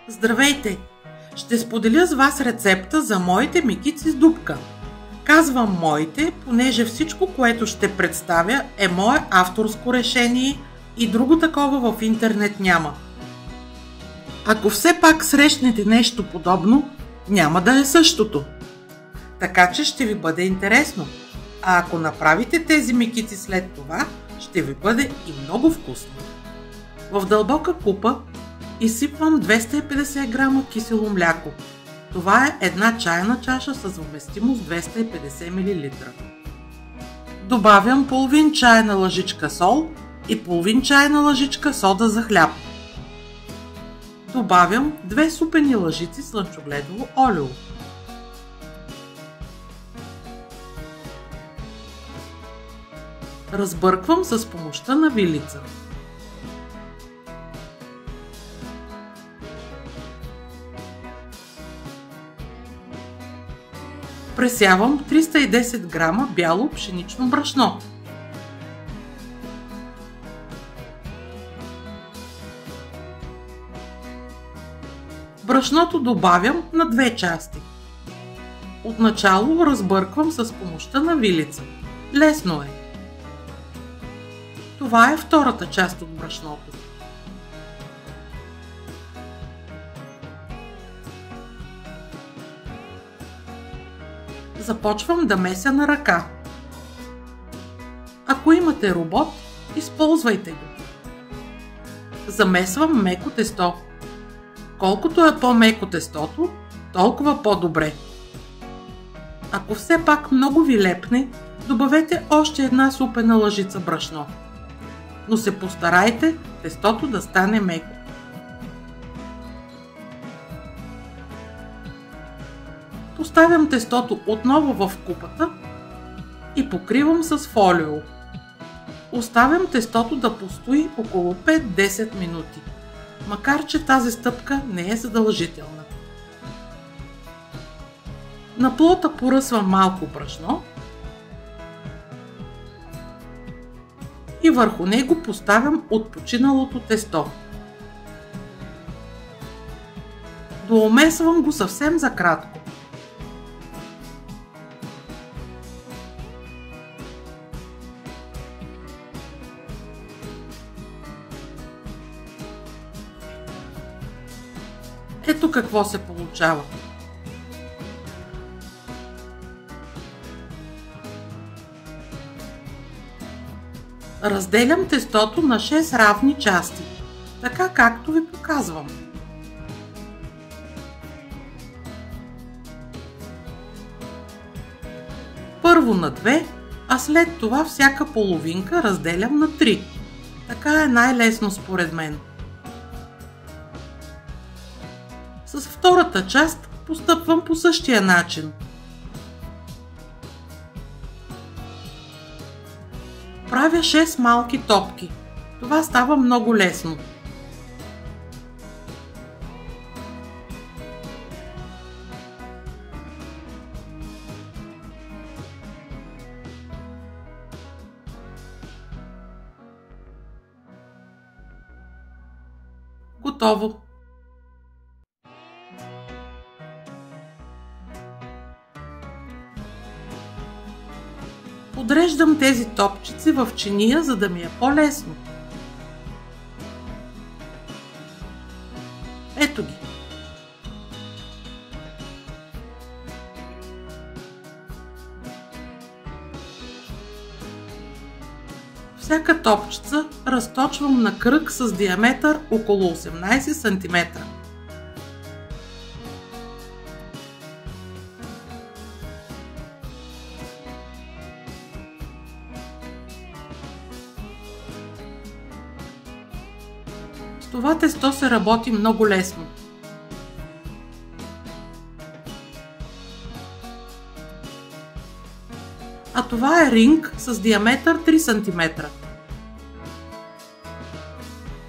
Здравейте! Ще споделя с вас рецепта за моите мекици с дупка. Казвам моите, понеже всичко, което ще представя, е мое авторско решение и друго такова в интернет няма. Ако все пак срещнете нещо подобно, няма да е същото. Така че ще ви бъде интересно. А ако направите тези мекици след това, ще ви бъде и много вкусно. В дълбока купа изсипвам 250 грама кисело мляко. Това е една чайна чаша с вместимост 250 мл. Добавям половин чайна лъжичка сол и половин чайна лъжичка сода за хляб. Добавям 2 супени лъжици слънчогледово олио. Разбърквам с помощта на вилица. Пресявам 310 грама бяло пшенично брашно. Брашното добавям на две части. Отначало разбърквам с помощта на вилица. Лесно е. Това е втората част от брашното. Започвам да меся на ръка. Ако имате робот, използвайте го. Замесвам меко тесто. Колкото е по-меко тестото, толкова по-добре. Ако все пак много ви лепне, добавете още една супена лъжица брашно. Но се постарайте тестото да стане меко. Поставям тестото отново в купата и покривам с фолио. Оставям тестото да постои около 5-10 минути, макар че тази стъпка не е задължителна. На плота поръсвам малко брашно и върху него поставям отпочиналото тесто. Доумесвам го съвсем за кратко. Ето какво се получава. Разделям тестото на 6 равни части, така както ви показвам. Първо на 2, а след това всяка половинка разделям на 3. Така е най-лесно според мен. С втората част постъпвам по същия начин. Правя 6 малки топки. Това става много лесно. Готово! Подреждам тези топчици в чиния, за да ми е по-лесно. Ето ги. Всяка топчица разточвам на кръг с диаметър около 18 см. С това тесто се работи много лесно. А това е ринг с диаметър 3 см.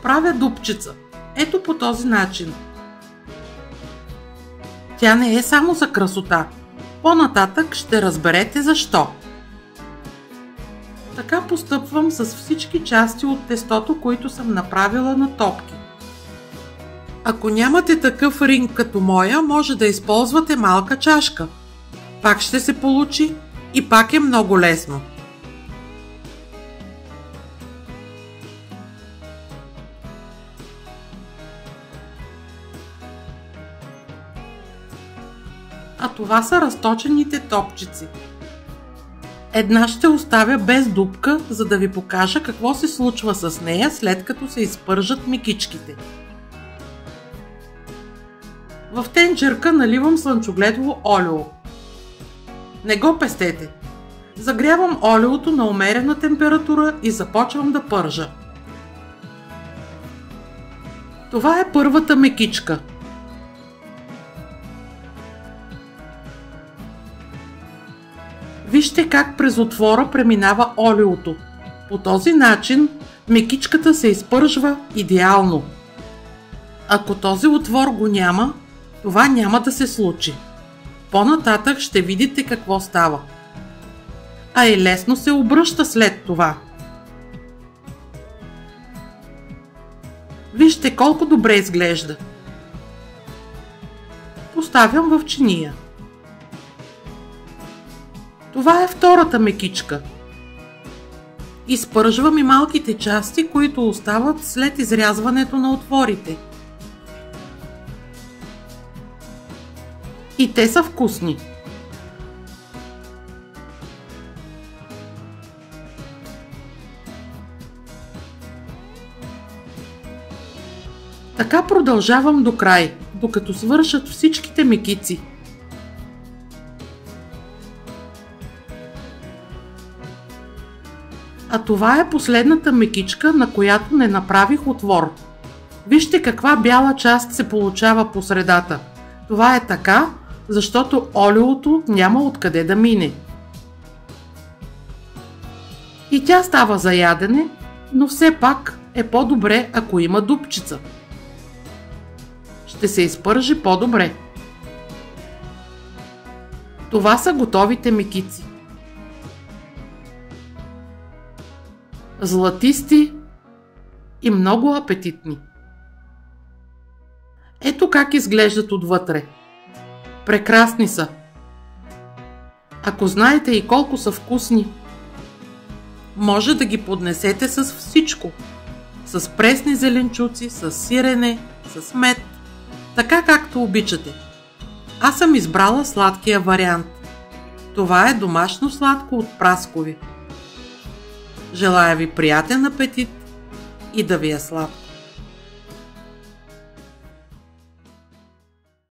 Правя дупчица. Ето по този начин. Тя не е само за красота. По-нататък ще разберете защо. Така постъпвам с всички части от тестото, които съм направила на топки. Ако нямате такъв ринг като моя, може да използвате малка чашка. Пак ще се получи и пак е много лесно. А това са разточените топчици. Една ще оставя без дупка, за да ви покажа какво се случва с нея, след като се изпържат мекичките. В тенджерка наливам слънчогледово олио. Не го пестете. Загрявам олиото на умерена температура и започвам да пържа. Това е първата мекичка. Вижте как през отвора преминава олиото. По този начин мекичката се изпържва идеално. Ако този отвор го няма, това няма да се случи. По-нататък ще видите какво става. А и лесно се обръща след това. Вижте колко добре изглежда. Поставям в чиния. Това е втората мекичка. Изпържвам и малките части, които остават след изрязването на отворите. И те са вкусни. Така продължавам до край, докато свършат всичките мекици. А това е последната мекичка, на която не направих отвор. Вижте каква бяла част се получава по средата. Това е така, защото олиото няма откъде да мине. И тя става за ядене, но все пак е по-добре, ако има дупчица. Ще се изпържи по-добре. Това са готовите мекици. Златисти и много апетитни. Ето как изглеждат отвътре. Прекрасни са. Ако знаете и колко са вкусни, може да ги поднесете с всичко. С пресни зеленчуци, с сирене, с мед, така както обичате. Аз съм избрала сладкия вариант. Това е домашно сладко от праскови. Желая ви приятен апетит и да ви е сладко!